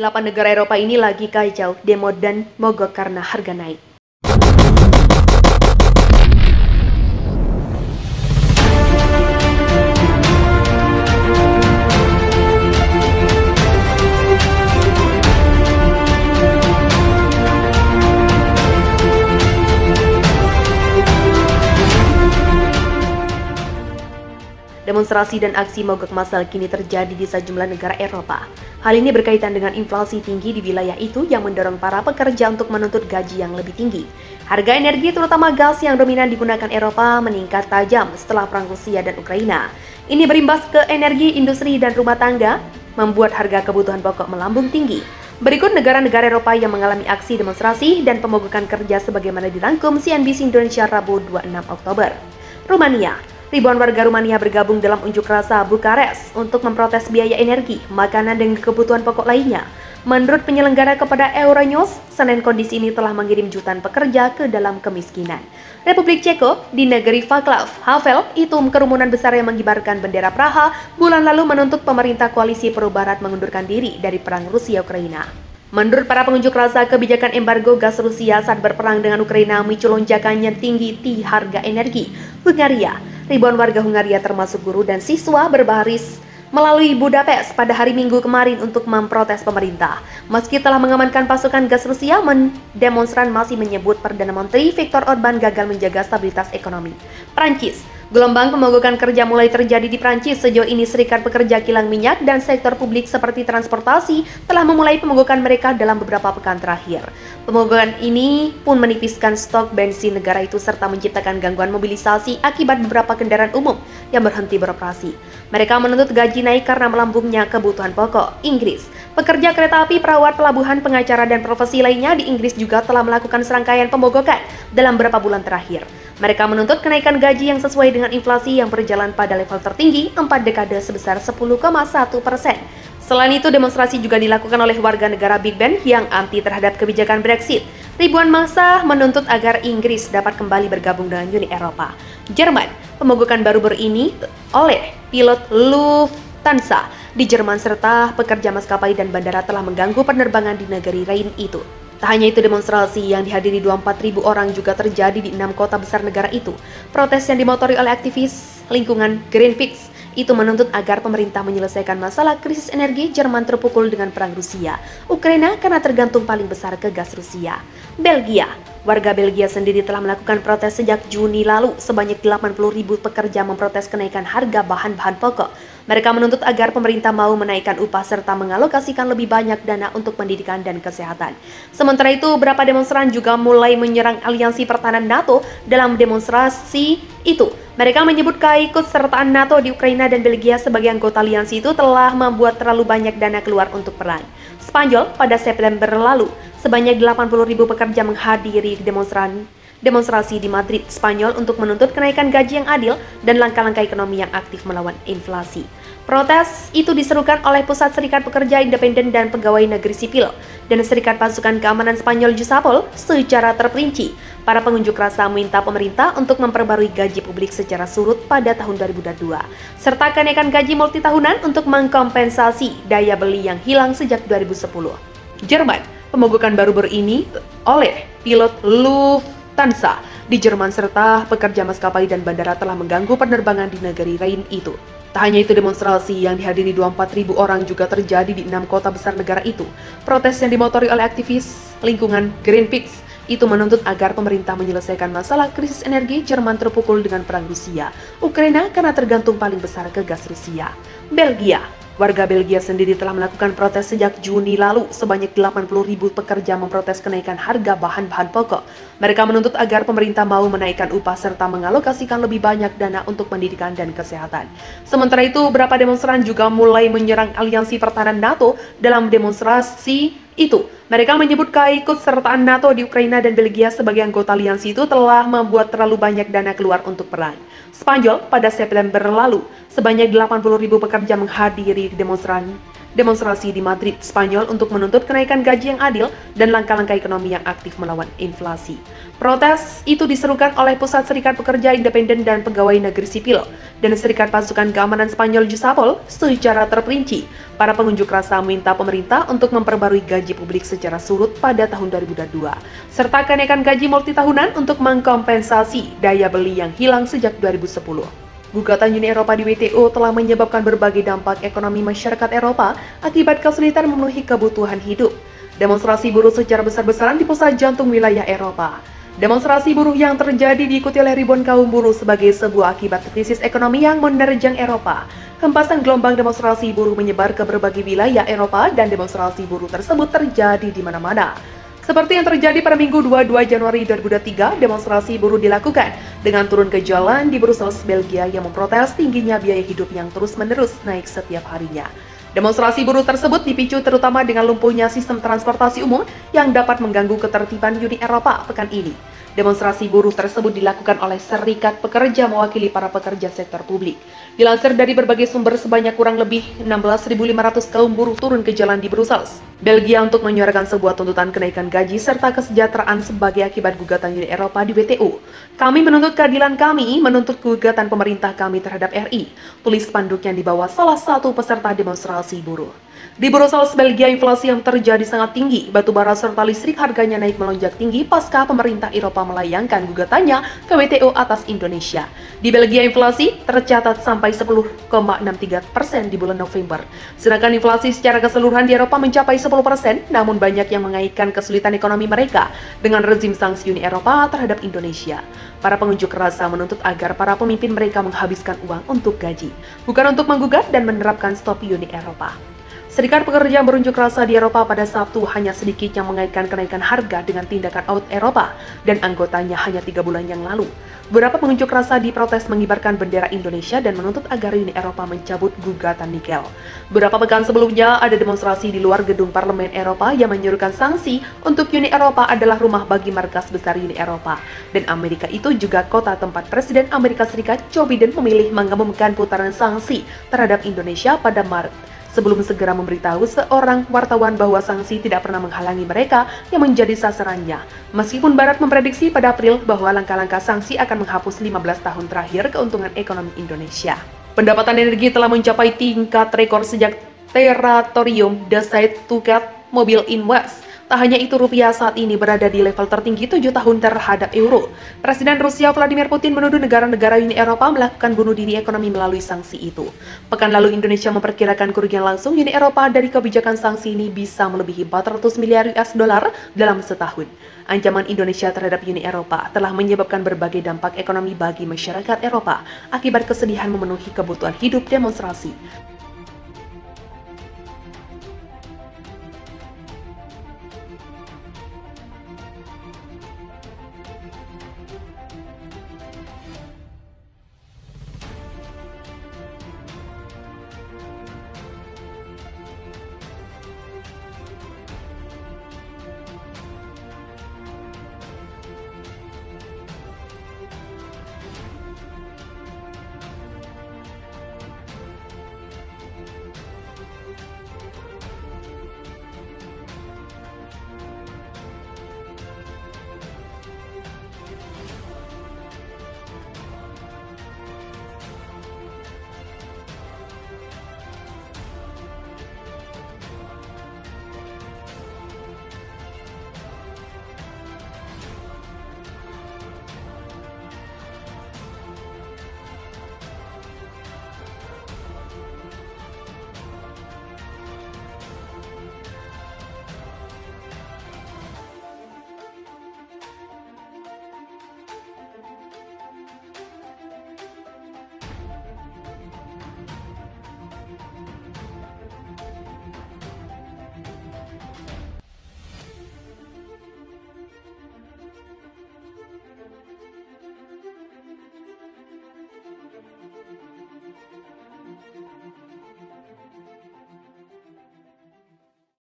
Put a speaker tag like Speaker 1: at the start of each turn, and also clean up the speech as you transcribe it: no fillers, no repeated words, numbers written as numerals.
Speaker 1: 8 negara Eropa ini lagi kacau, demo dan mogok karena harga naik. Demonstrasi dan aksi mogok massal kini terjadi di sejumlah negara Eropa. Hal ini berkaitan dengan inflasi tinggi di wilayah itu yang mendorong para pekerja untuk menuntut gaji yang lebih tinggi. Harga energi terutama gas yang dominan digunakan Eropa meningkat tajam setelah perang Rusia dan Ukraina. Ini berimbas ke energi, industri, dan rumah tangga, membuat harga kebutuhan pokok melambung tinggi. Berikut negara-negara Eropa yang mengalami aksi demonstrasi dan pemogokan kerja sebagaimana dirangkum CNBC Indonesia Rabu 26 Oktober. Rumania. Ribuan warga Rumania bergabung dalam unjuk rasa Bukares untuk memprotes biaya energi, makanan, dan kebutuhan pokok lainnya. Menurut penyelenggara kepada Euronews, Senin kondisi ini telah mengirim jutaan pekerja ke dalam kemiskinan. Republik Ceko, di negeri Václav Havel, itu kerumunan besar yang mengibarkan bendera Praha bulan lalu menuntut pemerintah koalisi pro-barat mengundurkan diri dari perang Rusia-Ukraina. Menurut para pengunjuk rasa, kebijakan embargo gas Rusia saat berperang dengan Ukraina memicu lonjakan yang tinggi di harga energi. Hungaria. Ribuan warga Hungaria termasuk guru dan siswa berbaris melalui Budapest pada hari Minggu kemarin untuk memprotes pemerintah. Meski telah mengamankan pasokan gas Rusia, demonstran masih menyebut Perdana Menteri Viktor Orban gagal menjaga stabilitas ekonomi. Prancis. Gelombang pemogokan kerja mulai terjadi di Prancis. Sejauh ini Serikat Pekerja Kilang Minyak dan sektor publik seperti transportasi telah memulai pemogokan mereka dalam beberapa pekan terakhir. Pemogokan ini pun menipiskan stok bensin negara itu serta menciptakan gangguan mobilisasi akibat beberapa kendaraan umum yang berhenti beroperasi. Mereka menuntut gaji naik karena melambungnya kebutuhan pokok. Inggris. Pekerja kereta api, perawat, pelabuhan, pengacara, dan profesi lainnya di Inggris juga telah melakukan serangkaian pemogokan dalam beberapa bulan terakhir. Mereka menuntut kenaikan gaji yang sesuai dengan inflasi yang berjalan pada level tertinggi 4 dekade sebesar 10,1%. Selain itu, demonstrasi juga dilakukan oleh warga negara Big Ben yang anti terhadap kebijakan Brexit. Ribuan massa menuntut agar Inggris dapat kembali bergabung dengan Uni Eropa. Jerman, pemogokan baru ini oleh pilot Lufthansa di Jerman serta pekerja maskapai dan bandara telah mengganggu penerbangan di negeri lain itu. Tak hanya itu, demonstrasi yang dihadiri 24.000 orang juga terjadi di 6 kota besar negara itu. Protes yang dimotori oleh aktivis lingkungan Greenpeace itu menuntut agar pemerintah menyelesaikan masalah krisis energi. Jerman terpukul dengan perang Rusia, Ukraina karena tergantung paling besar ke gas Rusia. Belgia. Warga Belgia sendiri telah melakukan protes sejak Juni lalu. Sebanyak 80.000 pekerja memprotes kenaikan harga bahan-bahan pokok. Mereka menuntut agar pemerintah mau menaikkan upah serta mengalokasikan lebih banyak dana untuk pendidikan dan kesehatan. Sementara itu, beberapa demonstran juga mulai menyerang aliansi pertahanan NATO. Dalam demonstrasi itu, mereka menyebut keikutsertaan NATO di Ukraina dan Belgia sebagai anggota aliansi itu telah membuat terlalu banyak dana keluar untuk perang. Spanyol, pada September lalu, sebanyak 80.000 pekerja menghadiri demonstrasi di Madrid, Spanyol untuk menuntut kenaikan gaji yang adil dan langkah-langkah ekonomi yang aktif melawan inflasi. Protes itu diserukan oleh Pusat Serikat Pekerja Independen dan Pegawai Negeri Sipil dan Serikat Pasukan Keamanan Spanyol Jusapol secara terperinci. Para pengunjuk rasa meminta pemerintah untuk memperbarui gaji publik secara surut pada tahun 2022, serta kenaikan gaji multitahunan untuk mengkompensasi daya beli yang hilang sejak 2010. Jerman, pemogokan baru ini oleh pilot Lufthansa di Jerman serta pekerja maskapai dan bandara telah mengganggu penerbangan di negeri lain itu. Tak hanya itu, demonstrasi yang dihadiri 24.000 orang juga terjadi di 6 kota besar negara itu. Protes yang dimotori oleh aktivis lingkungan Greenpeace itu menuntut agar pemerintah menyelesaikan masalah krisis energi. Jerman terpukul dengan perang Rusia, Ukraina karena tergantung paling besar ke gas Rusia. Belgia. Warga Belgia sendiri telah melakukan protes sejak Juni lalu. Sebanyak 80.000 pekerja memprotes kenaikan harga bahan-bahan pokok. Mereka menuntut agar pemerintah mau menaikkan upah serta mengalokasikan lebih banyak dana untuk pendidikan dan kesehatan. Sementara itu, beberapa demonstran juga mulai menyerang aliansi pertahanan NATO. Dalam demonstrasi itu, mereka menyebut keikutsertaan NATO di Ukraina dan Belgia sebagai anggota aliansi itu telah membuat terlalu banyak dana keluar untuk perang. Spanyol, pada September lalu, sebanyak 80.000 pekerja menghadiri demonstrasi di Madrid, Spanyol untuk menuntut kenaikan gaji yang adil dan langkah-langkah ekonomi yang aktif melawan inflasi. Protes itu diserukan oleh Pusat Serikat Pekerja Independen dan Pegawai Negeri Sipil dan Serikat Pasukan Keamanan Spanyol Jusapol secara terperinci. Para pengunjuk rasa meminta pemerintah untuk memperbarui gaji publik secara surut pada tahun 2022, serta kenaikan gaji multitahunan untuk mengkompensasi daya beli yang hilang sejak 2010. Gugatan Uni Eropa di WTO telah menyebabkan berbagai dampak ekonomi masyarakat Eropa akibat kesulitan memenuhi kebutuhan hidup. Demonstrasi buruh secara besar-besaran di pusat jantung wilayah Eropa. Demonstrasi buruh yang terjadi diikuti oleh ribuan kaum buruh sebagai sebuah akibat krisis ekonomi yang menerjang Eropa. Hempasan gelombang demonstrasi buruh menyebar ke berbagai wilayah Eropa dan demonstrasi buruh tersebut terjadi di mana-mana. Seperti yang terjadi pada Minggu 22 Januari 2023, demonstrasi buruh dilakukan dengan turun ke jalan di Brussels, Belgia yang memprotes tingginya biaya hidup yang terus-menerus naik setiap harinya. Demonstrasi buruh tersebut dipicu terutama dengan lumpuhnya sistem transportasi umum yang dapat mengganggu ketertiban Uni Eropa pekan ini. Demonstrasi buruh tersebut dilakukan oleh serikat pekerja mewakili para pekerja sektor publik. Dilansir dari berbagai sumber, sebanyak kurang lebih 16.500 kaum buruh turun ke jalan di Brussels, Belgia untuk menyuarakan sebuah tuntutan kenaikan gaji serta kesejahteraan sebagai akibat gugatan Uni Eropa di WTO. Kami menuntut keadilan kami, menuntut gugatan pemerintah kami terhadap RI, tulis spanduk yang dibawa salah satu peserta demonstrasi buruh. Di Brussels, Belgia, inflasi yang terjadi sangat tinggi, batubara serta listrik harganya naik melonjak tinggi pasca pemerintah Eropa melayangkan gugatannya ke WTO atas Indonesia. Di Belgia, inflasi tercatat sampai 10,63% di bulan November. Sedangkan inflasi secara keseluruhan di Eropa mencapai 10%, namun banyak yang mengaitkan kesulitan ekonomi mereka dengan rezim sanksi Uni Eropa terhadap Indonesia. Para pengunjuk rasa menuntut agar para pemimpin mereka menghabiskan uang untuk gaji, bukan untuk menggugat dan menerapkan stop Uni Eropa. Serikat pekerja yang berunjuk rasa di Eropa pada Sabtu hanya sedikit yang mengaitkan kenaikan harga dengan tindakan out Eropa dan anggotanya hanya 3 bulan yang lalu. Beberapa pengunjuk rasa diprotes mengibarkan bendera Indonesia dan menuntut agar Uni Eropa mencabut gugatan nikel. Beberapa pekan sebelumnya ada demonstrasi di luar gedung Parlemen Eropa yang menyuruhkan sanksi untuk Uni Eropa adalah rumah bagi markas besar Uni Eropa. Dan Amerika itu juga kota tempat Presiden Amerika Serikat Joe Biden memilih mengumumkan putaran sanksi terhadap Indonesia pada Maret, sebelum segera memberitahu seorang wartawan bahwa sanksi tidak pernah menghalangi mereka yang menjadi sasarannya. Meskipun Barat memprediksi pada April bahwa langkah-langkah sanksi akan menghapus 15 tahun terakhir keuntungan ekonomi Indonesia. Pendapatan energi telah mencapai tingkat rekor sejak Teratorium Decide to Cut Mobile in West. Tak hanya itu, rupiah saat ini berada di level tertinggi 7 tahun terhadap euro. Presiden Rusia Vladimir Putin menuduh negara-negara Uni Eropa melakukan bunuh diri ekonomi melalui sanksi itu. Pekan lalu Indonesia memperkirakan kerugian langsung Uni Eropa dari kebijakan sanksi ini bisa melebihi 400 miliar US dollar dalam setahun. Ancaman Indonesia terhadap Uni Eropa telah menyebabkan berbagai dampak ekonomi bagi masyarakat Eropa akibat kesedihan memenuhi kebutuhan hidup demonstrasi.